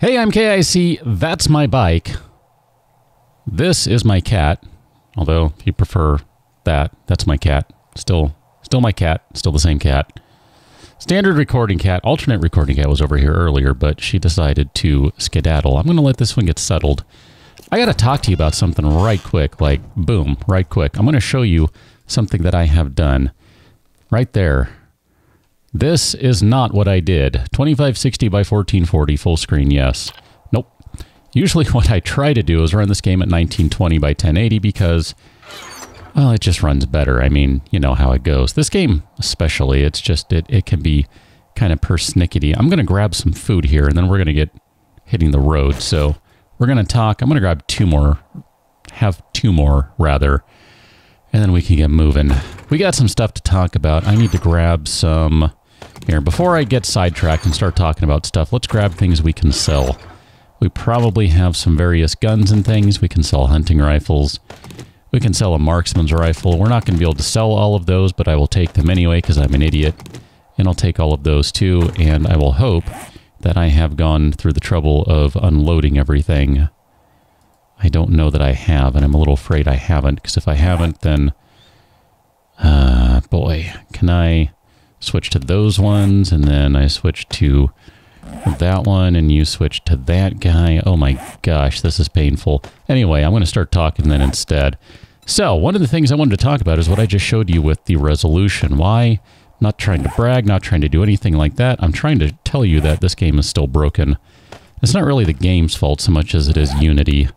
Hey, I'm KIC. That's my bike. This is my cat. Although, if you prefer that, that's my cat. Still my cat. Still the same cat. Standard recording cat. Alternate recording cat was over here earlier, but she decided to skedaddle. I'm going to let this one get settled. I got to talk to you about something right quick. Like, boom, right quick. I'm going to show you something that I have done. Right there. This is not what I did. 2560 by 1440 full screen, yes. Nope. Usually what I try to do is run this game at 1920 by 1080 because, well, it just runs better. I mean, you know how it goes. This game especially, it's just, it can be kind of persnickety. I'm going to grab some food here and then we're going to get hitting the road. So we're going to talk. I'm going to grab two more rather, and then we can get moving. We got some stuff to talk about. I need to grab some... Here, before I get sidetracked and start talking about stuff, let's grab things we can sell. We probably have some various guns and things. We can sell hunting rifles. We can sell a marksman's rifle. We're not going to be able to sell all of those, but I will take them anyway because I'm an idiot. And I'll take all of those too, and I will hope that I have gone through the trouble of unloading everything. I don't know that I have, and I'm a little afraid I haven't, because if I haven't, then... boy, can I... switch to those ones, and then I switch to that one, and you switch to that guy. Oh my gosh, this is painful. Anyway, I'm going to start talking then instead. So, one of the things I wanted to talk about is what I just showed you with the resolution. Why? Not trying to brag, not trying to do anything like that. I'm trying to tell you that this game is still broken. It's not really the game's fault so much as it is Unity.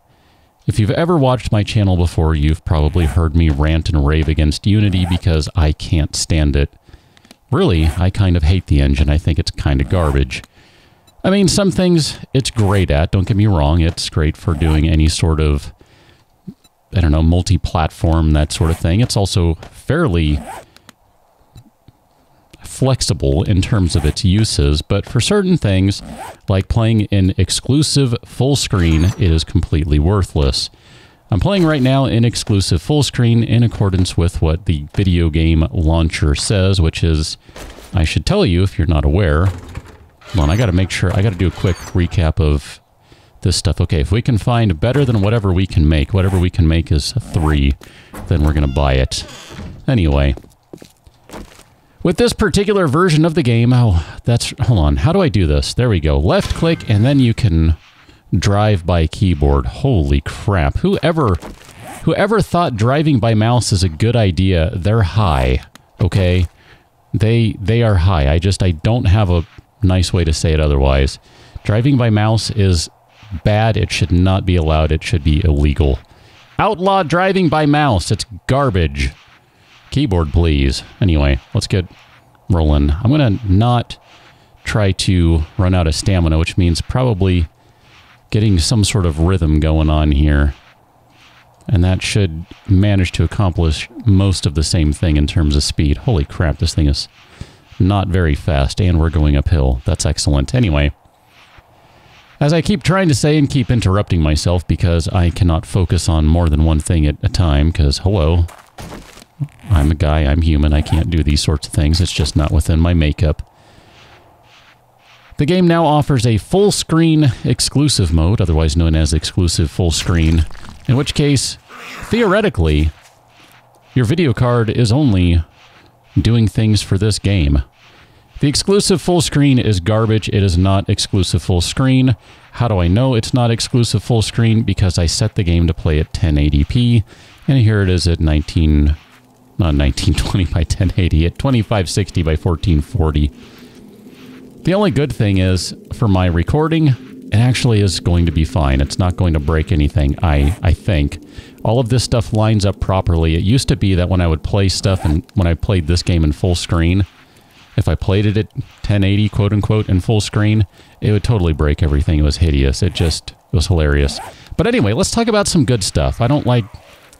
If you've ever watched my channel before, you've probably heard me rant and rave against Unity because I can't stand it. Really, I kind of hate the engine. I think it's kind of garbage. I mean, some things it's great at, don't get me wrong. It's great for doing any sort of, I don't know, multi-platform, that sort of thing. It's also fairly flexible in terms of its uses, but for certain things, like playing in exclusive full screen, it is completely worthless. I'm playing right now in exclusive full screen in accordance with what the video game launcher says, which is, I should tell you if you're not aware. Hold on, I gotta make sure, I gotta do a quick recap of this stuff. Okay, if we can find better than whatever we can make is 3, then we're gonna buy it. Anyway. With this particular version of the game, hold on, how do I do this? There we go, left click and then you can... drive by keyboard. Holy crap. Whoever thought driving by mouse is a good idea, they're high. Okay? They are high. I don't have a nice way to say it otherwise. Driving by mouse is bad. It should not be allowed. It should be illegal. Outlaw driving by mouse. It's garbage. Keyboard, please. Anyway, let's get rolling. I'm going to not try to run out of stamina, which means probably getting some sort of rhythm going on here. And that should manage to accomplish most of the same thing in terms of speed. Holy crap, this thing is not very fast, and we're going uphill. That's excellent. Anyway, as I keep trying to say and keep interrupting myself because I cannot focus on more than one thing at a time, because, hello, I'm a guy, I'm human, I can't do these sorts of things. It's just not within my makeup. The game now offers a full-screen exclusive mode, otherwise known as exclusive full screen, in which case, theoretically, your video card is only doing things for this game. The exclusive full screen is garbage. It is not exclusive full screen. How do I know it's not exclusive full screen? Because I set the game to play at 1080p, and here it is at not 1920 by 1080, at 2560 by 1440. The only good thing is, for my recording, it actually is going to be fine. It's not going to break anything, I think. All of this stuff lines up properly. It used to be that when I would play stuff, and when I played this game in full screen, if I played it at 1080, quote-unquote, in full screen, it would totally break everything. It was hideous. It was hilarious. But anyway, let's talk about some good stuff. I don't like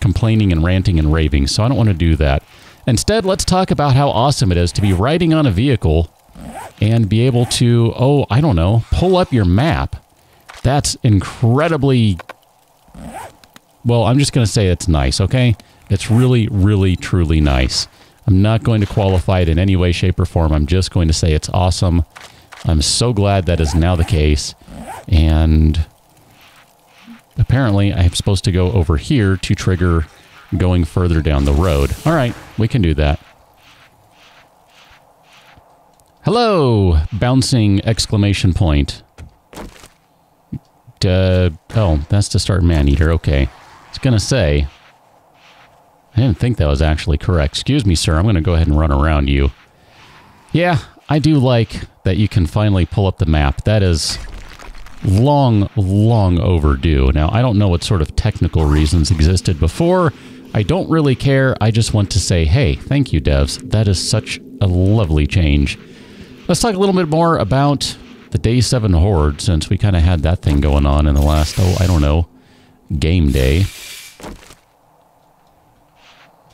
complaining and ranting and raving, so I don't want to do that. Instead, let's talk about how awesome it is to be riding on a vehicle and be able to, oh, I don't know, pull up your map. That's incredibly... Well, I'm just going to say it's nice, okay? It's really, really, truly nice. I'm not going to qualify it in any way, shape, or form. I'm just going to say it's awesome. I'm so glad that is now the case. And apparently I'm supposed to go over here to trigger going further down the road. All right, we can do that. Hello, bouncing exclamation point. Oh, that's to start Maneater. Okay. I was going to say, I didn't think that was actually correct. Excuse me, sir. I'm going to go ahead and run around you. Yeah, I do like that you can finally pull up the map. That is long, long overdue. Now, I don't know what sort of technical reasons existed before. I don't really care. I just want to say, hey, thank you, devs. That is such a lovely change. Let's talk a little bit more about the Day 7 Horde, since we kind of had that thing going on in the last, oh, I don't know, game day.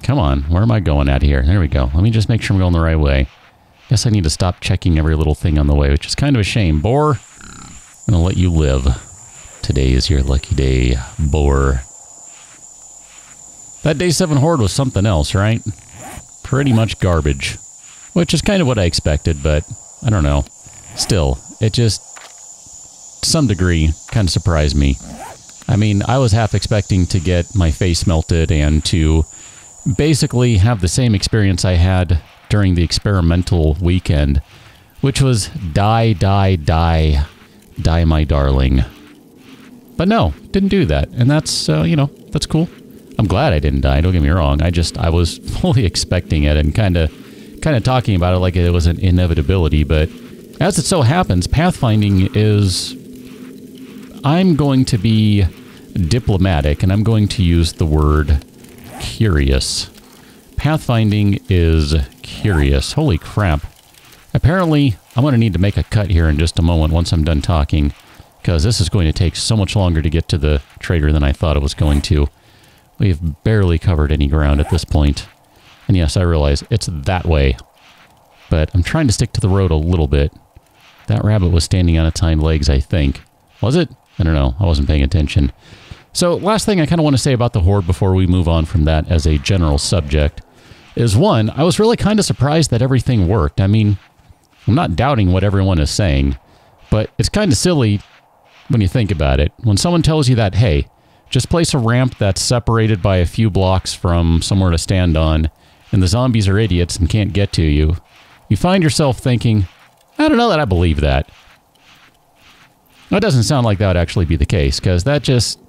Come on, where am I going at here? There we go. Let me just make sure I'm going the right way. Guess I need to stop checking every little thing on the way, which is kind of a shame. Boar, I'm going to let you live. Today is your lucky day, Boar. That Day 7 Horde was something else, right? Pretty much garbage. Which is kind of what I expected, but I don't know. Still, it just, to some degree, kind of surprised me. I mean, I was half expecting to get my face melted and to basically have the same experience I had during the experimental weekend, which was die, die, die, die, my darling. But no, didn't do that, and that's, you know, that's cool. I'm glad I didn't die, don't get me wrong. I was fully expecting it and kind of talking about it like it was an inevitability, but as it so happens, pathfinding is... I'm going to be diplomatic, and I'm going to use the word curious. Pathfinding is curious. Holy crap. Apparently, I'm going to need to make a cut here in just a moment once I'm done talking, because this is going to take so much longer to get to the trader than I thought it was going to. We've barely covered any ground at this point. And yes, I realize it's that way. But I'm trying to stick to the road a little bit. That rabbit was standing on its hind legs, I think. Was it? I don't know. I wasn't paying attention. So, last thing I kind of want to say about the Horde before we move on from that as a general subject is, one, I was really kind of surprised that everything worked. I mean, I'm not doubting what everyone is saying, but it's kind of silly when you think about it. When someone tells you that, hey, just place a ramp that's separated by a few blocks from somewhere to stand on, and the zombies are idiots and can't get to you, you find yourself thinking, I don't know that I believe that. That doesn't sound like that would actually be the case, because that just...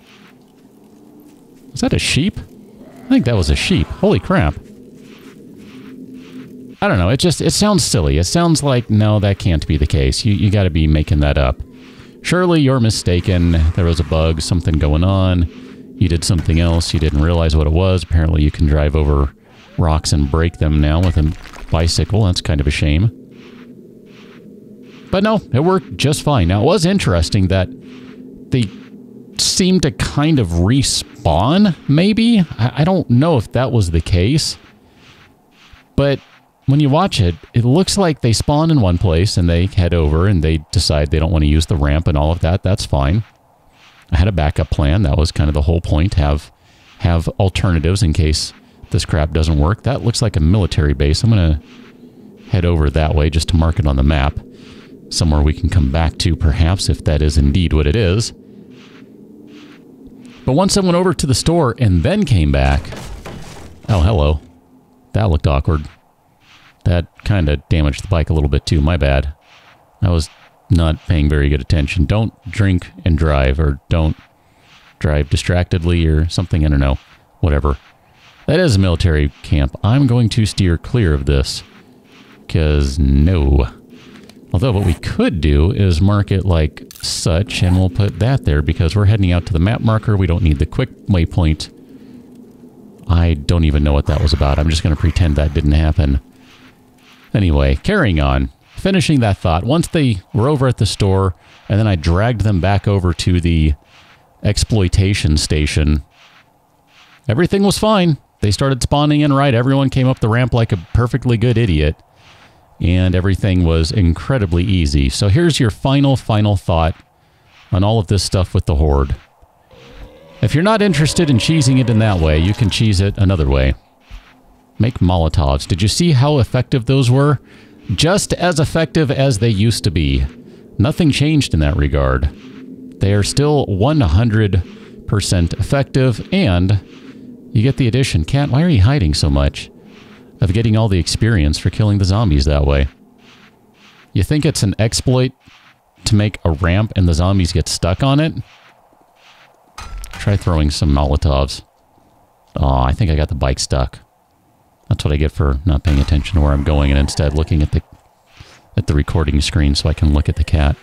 Was that a sheep? I think that was a sheep. Holy crap. I don't know, it sounds silly. It sounds like, no, that can't be the case. You gotta be making that up. Surely you're mistaken. There was a bug, something going on. You did something else. You didn't realize what it was. Apparently you can drive over rocks and break them now with a bicycle. That's kind of a shame. But no, it worked just fine. Now, it was interesting that they seemed to kind of respawn, maybe? I don't know if that was the case. But when you watch it, it looks like they spawn in one place and they head over and they decide they don't want to use the ramp and all of that. That's fine. I had a backup plan. That was kind of the whole point. Have alternatives in case this crap doesn't work. That looks like a military base. I'm going to head over that way just to mark it on the map. Somewhere we can come back to, perhaps, if that is indeed what it is. But once I went over to the store and then came back... Oh, hello. That looked awkward. That kind of damaged the bike a little bit too. My bad. I was not paying very good attention. Don't drink and drive, or don't drive distractedly or something. I don't know. Whatever. That is a military camp. I'm going to steer clear of this. Because no. Although what we could do is mark it like such, and we'll put that there because we're heading out to the map marker. We don't need the quick waypoint. I don't even know what that was about. I'm just going to pretend that didn't happen. Anyway, carrying on. Finishing that thought. Once they were over at the store, and then I dragged them back over to the exploitation station, everything was fine. They started spawning in right. Everyone came up the ramp like a perfectly good idiot. And everything was incredibly easy. So here's your final thought on all of this stuff with the Horde. If you're not interested in cheesing it in that way, you can cheese it another way. Make Molotovs. Did you see how effective those were? Just as effective as they used to be. Nothing changed in that regard. They're still 100% effective, and you get the addition. Cat, why are you hiding so much? Of getting all the experience for killing the zombies that way. You think it's an exploit to make a ramp and the zombies get stuck on it? Try throwing some Molotovs. Oh, I think I got the bike stuck. That's what I get for not paying attention to where I'm going and instead looking at the recording screen so I can look at the cat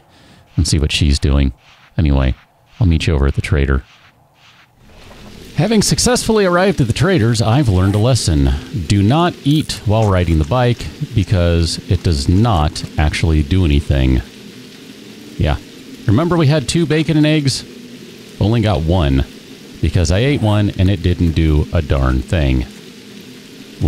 and see what she's doing. Anyway, I'll meet you over at the trader. Having successfully arrived at the traders, I've learned a lesson. Do not eat while riding the bike because it does not actually do anything. Yeah. Remember we had 2 bacon and eggs? Only got 1 because I ate one and it didn't do a darn thing.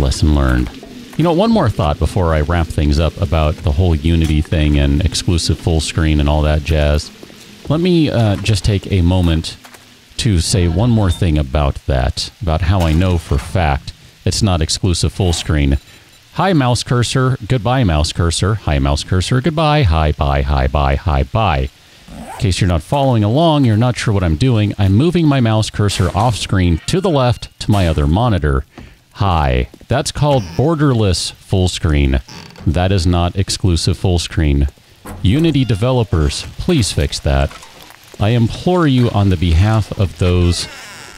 Lesson learned. You know, one more thought before I wrap things up about the whole Unity thing and exclusive full screen and all that jazz. Let me just take a moment to say one more thing about that, about how I know for fact it's not exclusive full screen. Hi, mouse cursor. Goodbye, mouse cursor. Hi, mouse cursor. Goodbye. Hi, bye, hi, bye, hi, bye. In case you're not following along, you're not sure what I'm doing, I'm moving my mouse cursor off screen to the left to my other monitor. Hi. That's called borderless full screen. That is not exclusive full screen. Unity developers, please fix that. I implore you on the behalf of those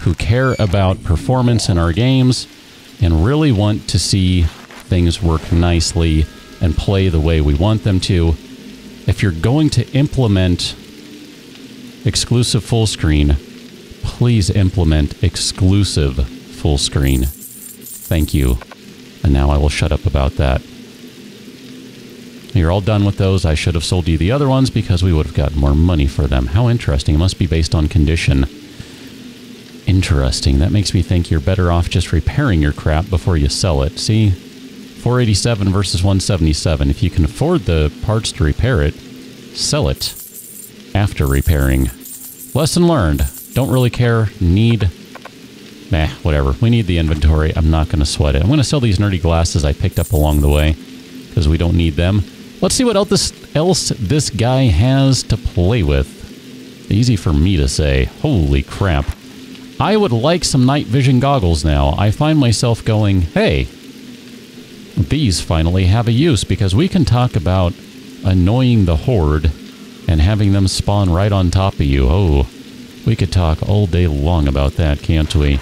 who care about performance in our games and really want to see things work nicely and play the way we want them to. If you're going to implement exclusive full screen, please implement exclusive full screen. Thank you. And now I will shut up about that. You're all done with those. I should have sold you the other ones because we would have gotten more money for them. How interesting. It must be based on condition. Interesting. That makes me think you're better off just repairing your crap before you sell it. See? 487 versus 177. If you can afford the parts to repair it, sell it after repairing. Lesson learned. Don't really care. Need... Meh, whatever. We need the inventory. I'm not going to sweat it. I'm going to sell these nerdy glasses I picked up along the way because we don't need them. Let's see what else this guy has to play with. Easy for me to say. Holy crap. I would like some night vision goggles now. I find myself going, hey, these finally have a use because we can talk about annoying the horde and having them spawn right on top of you. Oh, we could talk all day long about that, can't we?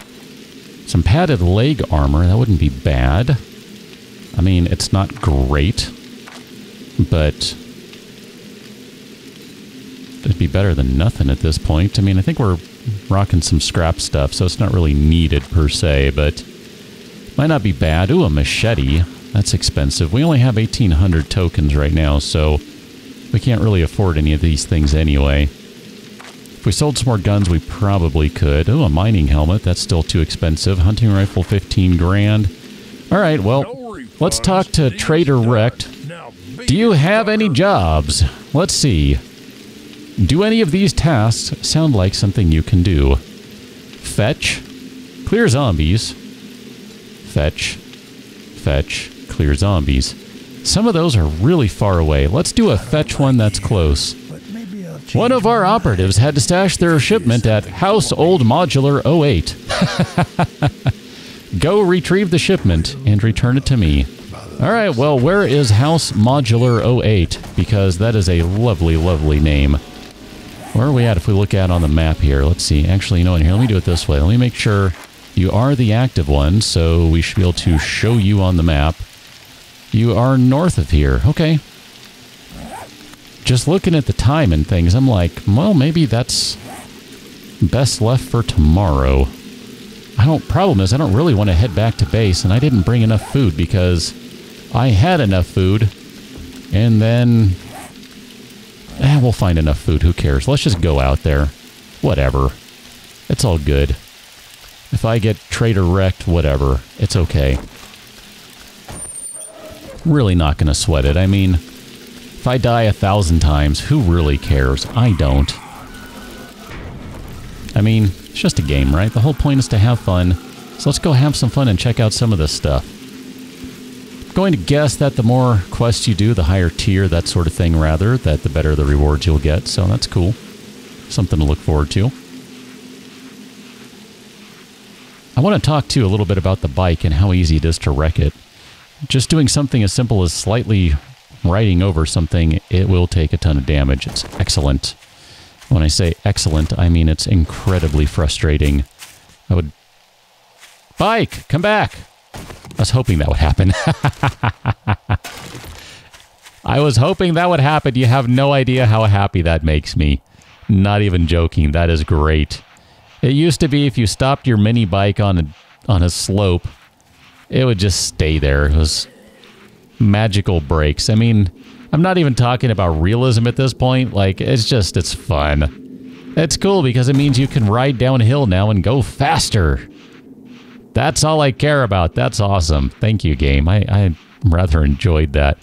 Some padded leg armor, that wouldn't be bad. I mean, it's not great, but it'd be better than nothing at this point. I mean, I think we're rocking some scrap stuff, so it's not really needed per se, but might not be bad. Ooh, a machete. That's expensive. We only have 1,800 tokens right now, so we can't really afford any of these things anyway. If we sold some more guns, we probably could. Ooh, a mining helmet. That's still too expensive. Hunting rifle, 15 grand. All right, well, let's talk to Trader Rect. Do you have any jobs? Let's see. Do any of these tasks sound like something you can do? Fetch. Clear zombies. Fetch. Fetch. Clear zombies. Some of those are really far away. Let's do a fetch one that's close. One of our operatives had to stash their shipment at House Old Modular 08. Go retrieve the shipment and return it to me. Alright, well, where is House Modular 08? Because that is a lovely, lovely name. Where are we at if we look at on the map here? Let's see. Actually, you know what? Here, let me do it this way. Let me make sure you are the active one, so we should be able to show you on the map. You are north of here. Okay. Just looking at the time and things, I'm like, well, maybe that's best left for tomorrow. Problem is, I don't really want to head back to base, and I didn't bring enough food because I had enough food, and then we'll find enough food. Who cares? Let's just go out there. Whatever. It's all good. If I get Trader Wrecked, whatever. It's okay. Really not going to sweat it. I mean, if I die 1,000 times, who really cares? I don't. I mean, it's just a game, right? The whole point is to have fun. So let's go have some fun and check out some of this stuff. I'm going to guess that the more quests you do, the higher tier, that sort of thing, rather, that the better the rewards you'll get. So that's cool. something to look forward to. I want to talk, too, a little bit about the bike and how easy it is to wreck it. Just doing something as simple as slightly riding over something, it will take a ton of damage. It's excellent. When I say excellent, I mean it's incredibly frustrating. I would... Bike! Come back! I was hoping that would happen. I was hoping that would happen. You have no idea how happy that makes me. Not even joking. That is great. It used to be if you stopped your mini bike on a slope, it would just stay there. It was magical breaks. I mean, I'm not even talking about realism at this point. Like, it's fun. It's cool because it means you can ride downhill now and go faster. That's all I care about. That's awesome. Thank you, game. I rather enjoyed that.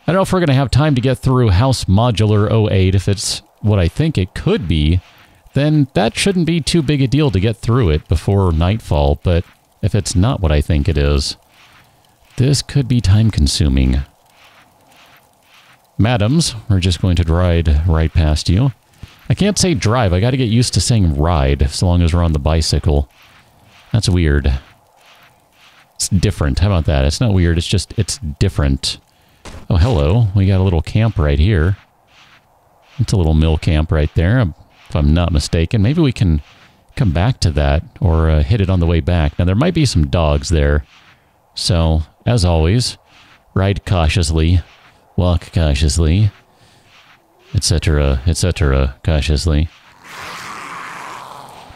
I don't know if we're going to have time to get through House Modular 08. If it's what I think it could be, then that shouldn't be too big a deal to get through it before nightfall. But if it's not what I think it is, this could be time-consuming. Madams, we're just going to ride right past you. I can't say drive. I got to get used to saying ride, so long as we're on the bicycle. That's weird. It's different. How about that? It's not weird. It's just, it's different. Oh, hello. We got a little camp right here. It's a little mill camp right there, if I'm not mistaken. Maybe we can come back to that or hit it on the way back. Now, there might be some dogs there. So, as always, ride cautiously, walk cautiously, etc., cautiously.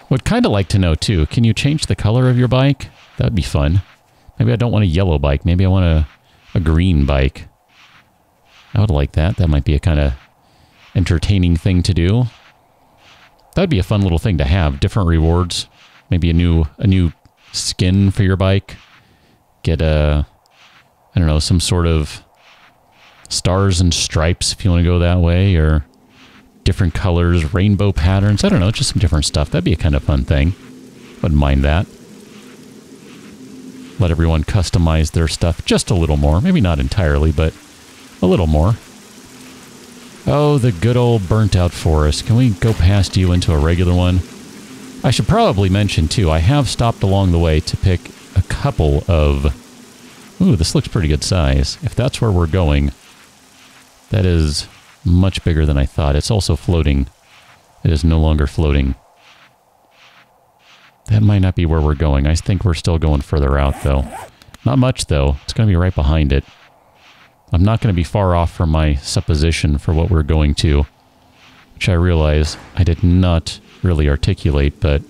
Would kind of like to know, too, can you change the color of your bike? That'd be fun. Maybe I don't want a yellow bike. Maybe I want a green bike. I would like that. That might be a kind of entertaining thing to do. That'd be a fun little thing to have. Different rewards. Maybe a new skin for your bike. Get I don't know, some sort of stars and stripes if you want to go that way, or different colors, rainbow patterns. I don't know, just some different stuff. That'd be a kind of fun thing. Wouldn't mind that. Let everyone customize their stuff just a little more. Maybe not entirely, but a little more. Oh, the good old burnt-out forest. Can we go past you into a regular one? I should probably mention, too, I have stopped along the way to pick a couple of... Ooh, this looks pretty good size. If that's where we're going, that is much bigger than I thought. It's also floating. It is no longer floating. That might not be where we're going. I think we're still going further out, though. Not much, though. It's going to be right behind it. I'm not going to be far off from my supposition for what we're going to, which I realize I did not really articulate, but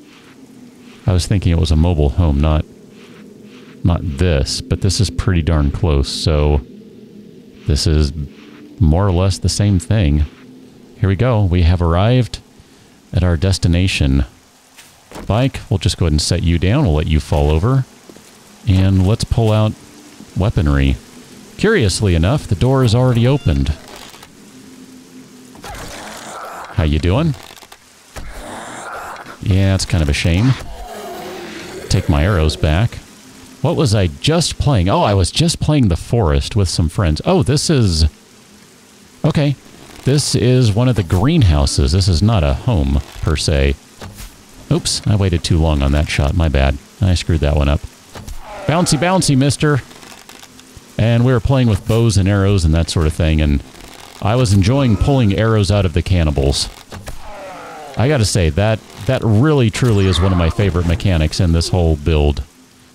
I was thinking it was a mobile home, not this, but this is pretty darn close, so this is more or less the same thing. Here we go. We have arrived at our destination. Bike, we'll just go ahead and set you down. We'll let you fall over. And let's pull out weaponry. Curiously enough, the door is already opened. How you doing? Yeah, it's kind of a shame. Take my arrows back. What was I just playing? Oh, I was just playing the forest with some friends. Oh, this is... Okay. This is one of the greenhouses. This is not a home, per se. Oops, I waited too long on that shot. My bad. I screwed that one up. Bouncy, bouncy, mister. And we were playing with bows and arrows and that sort of thing, and I was enjoying pulling arrows out of the cannibals. I gotta say, that really truly is one of my favorite mechanics in this whole build.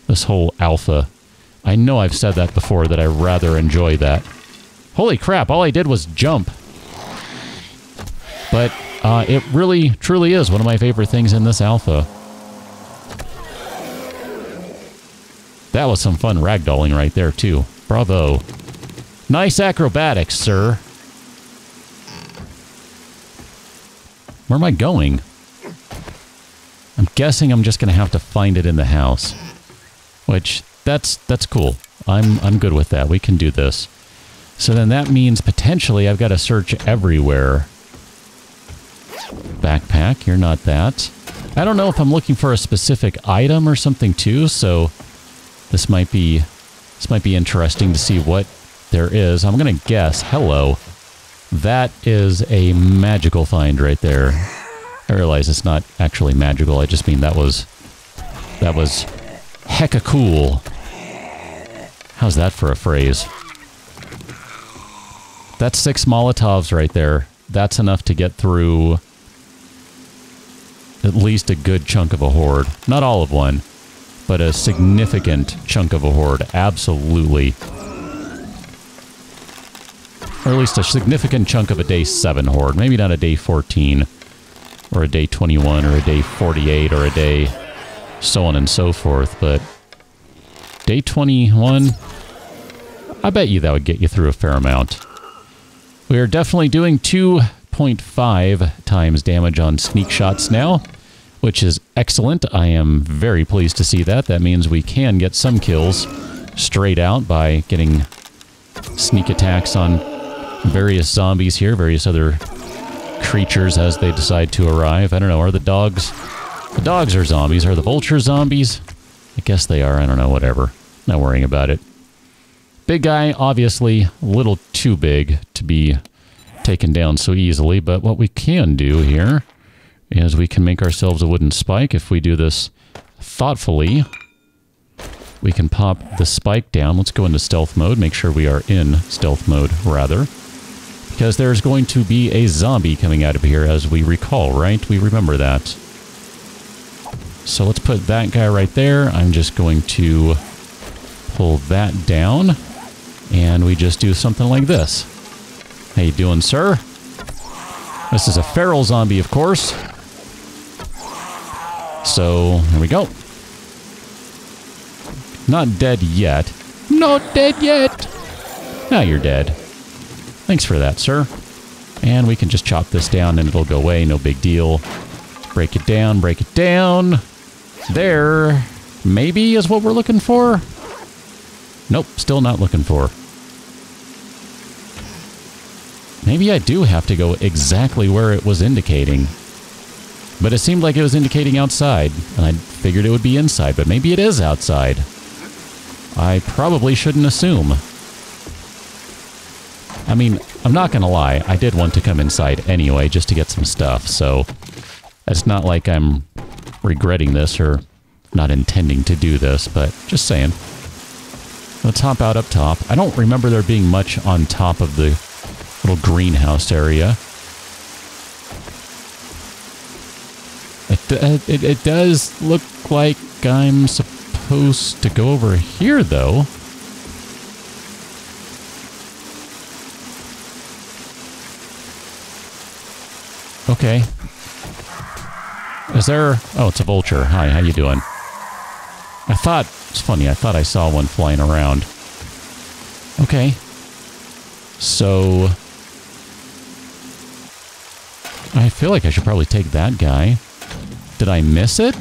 This whole alpha. I know I've said that before, that I rather enjoy that. Holy crap, all I did was jump. But it really, truly is one of my favorite things in this alpha. That was some fun ragdolling right there, too. Bravo. Nice acrobatics, sir. Where am I going? I'm guessing I'm just going to have to find it in the house. Which, that's cool. I'm good with that. We can do this. So then that means potentially I've got to search everywhere. Backpack, you're not that. I don't know if I'm looking for a specific item or something too, so this might be interesting to see what there is. I'm going to guess. Hello. That is a magical find right there. I realize it's not actually magical. I just mean that was hecka cool. How's that for a phrase? That's 6 Molotovs right there. That's enough to get through at least a good chunk of a horde. Not all of one, but a significant chunk of a horde. Absolutely. Or at least a significant chunk of a day 7 horde. Maybe not a day 14, or a day 21, or a day 48, or a day so on and so forth, but day 21, I bet you that would get you through a fair amount. We are definitely doing 2.5 times damage on sneak shots now, which is excellent. I am very pleased to see that. That means we can get some kills straight out by getting sneak attacks on various zombies here, various other creatures as they decide to arrive. I don't know, are the dogs... The dogs are zombies. Are the vultures zombies? I guess they are. I don't know, whatever. Not worrying about it. Big guy, obviously, a little too big to be taken down so easily, but what we can do here is we can make ourselves a wooden spike. If we do this thoughtfully, we can pop the spike down. Let's go into stealth mode. Make sure we are in stealth mode, rather. Because there's going to be a zombie coming out of here, as we recall, right? We remember that. So let's put that guy right there. I'm just going to pull that down, and we just do something like this. How you doing, sir? This is a feral zombie, of course. So, here we go. Not dead yet. Not dead yet! Now you're dead. Thanks for that, sir. And we can just chop this down and it'll go away, no big deal. Break it down, break it down. There, maybe is what we're looking for. Nope, still not looking for. Maybe I do have to go exactly where it was indicating. But it seemed like it was indicating outside, and I figured it would be inside, but maybe it is outside. I probably shouldn't assume. I mean, I'm not gonna lie, I did want to come inside anyway, just to get some stuff, so it's not like I'm regretting this or not intending to do this, but just saying. Let's hop out up top. I don't remember there being much on top of the little greenhouse area. It does look like I'm supposed to go over here, though. Okay. Is there... Oh, it's a vulture. Hi, how you doing? I thought... It's funny, I thought I saw one flying around. Okay. So... I feel like I should probably take that guy. Did I miss it?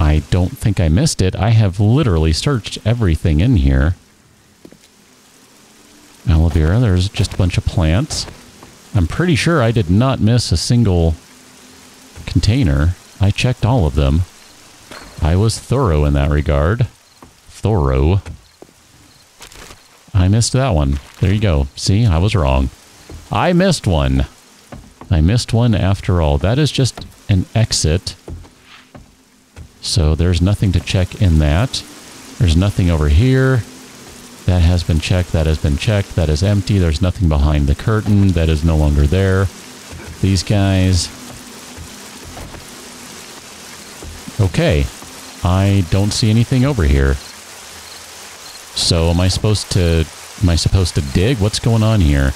I don't think I missed it. I have literally searched everything in here. Aloe vera, there's just a bunch of plants. I'm pretty sure I did not miss a single container. I checked all of them. I was thorough in that regard. Thorough. I missed that one. There you go. See, I was wrong. I missed one. I missed one after all. That is just an exit. So there's nothing to check in that. There's nothing over here. That has been checked. That has been checked. That is empty. There's nothing behind the curtain. That is no longer there. These guys. Okay. I don't see anything over here. So am I supposed to dig? What's going on here?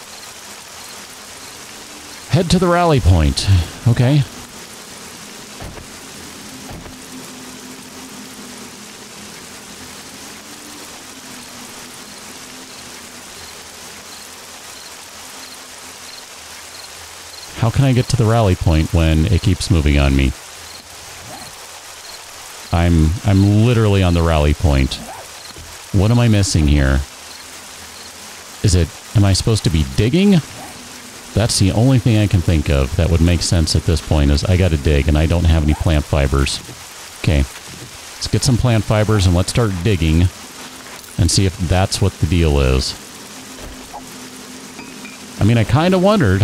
Head to the rally point. Okay. How can I get to the rally point when it keeps moving on me? I'm literally on the rally point. What am I missing here? Am I supposed to be digging? That's the only thing I can think of that would make sense at this point, is I gotta dig and I don't have any plant fibers. Okay, let's get some plant fibers and let's start digging and see if that's what the deal is. I mean, I kind of wondered.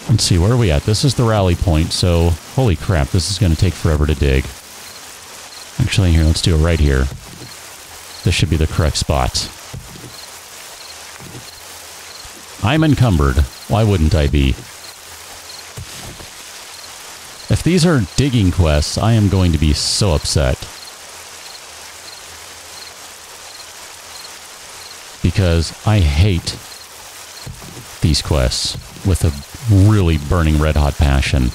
Let's see, where are we at? This is the rally point, so holy crap, this is going to take forever to dig. Actually, here, let's do it right here. This should be the correct spot. I'm encumbered. Why wouldn't I be? If these are digging quests, I am going to be so upset. Because I hate these quests with a really burning red-hot passion.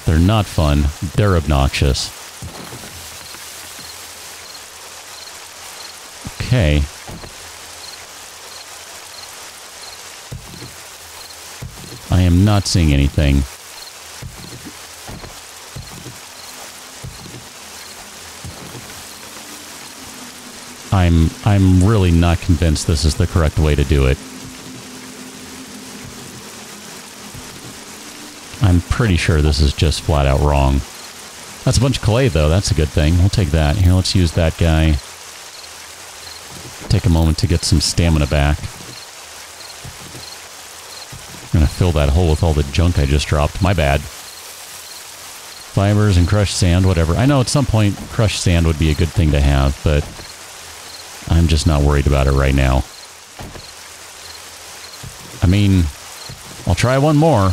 They're not fun. They're obnoxious. Okay. I am not seeing anything. I'm really not convinced this is the correct way to do it. I'm pretty sure this is just flat out wrong. That's a bunch of clay, though. That's a good thing. We'll take that. Here, let's use that guy. Take a moment to get some stamina back. I'm going to fill that hole with all the junk I just dropped. My bad. Fibers and crushed sand, whatever. I know at some point crushed sand would be a good thing to have, but I'm just not worried about it right now. I mean, I'll try one more,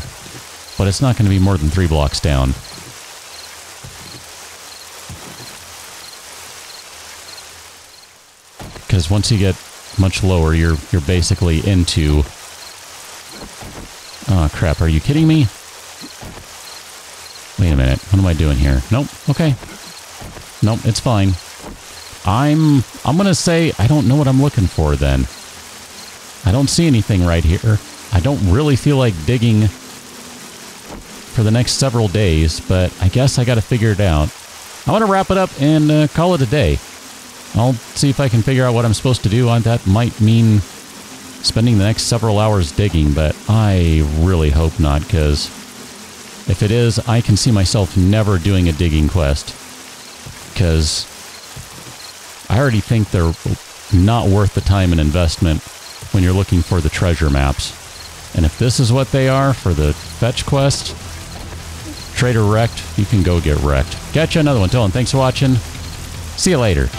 but it's not going to be more than 3 blocks down. Because once you get much lower, you're basically into... Oh, crap. Are you kidding me? Wait a minute. What am I doing here? Nope. Okay. Nope, it's fine. I'm going to say I don't know what I'm looking for then. I don't see anything right here. I don't really feel like digging for the next several days, but I guess I got to figure it out. I want to wrap it up and call it a day. I'll see if I can figure out what I'm supposed to do. That might mean spending the next several hours digging, but I really hope not, because if it is, I can see myself never doing a digging quest, because I already think they're not worth the time and investment when you're looking for the treasure maps. And if this is what they are for the fetch quest, Trader Rect, you can go get wrecked. Catch you another one. Till then, thanks for watching. See you later.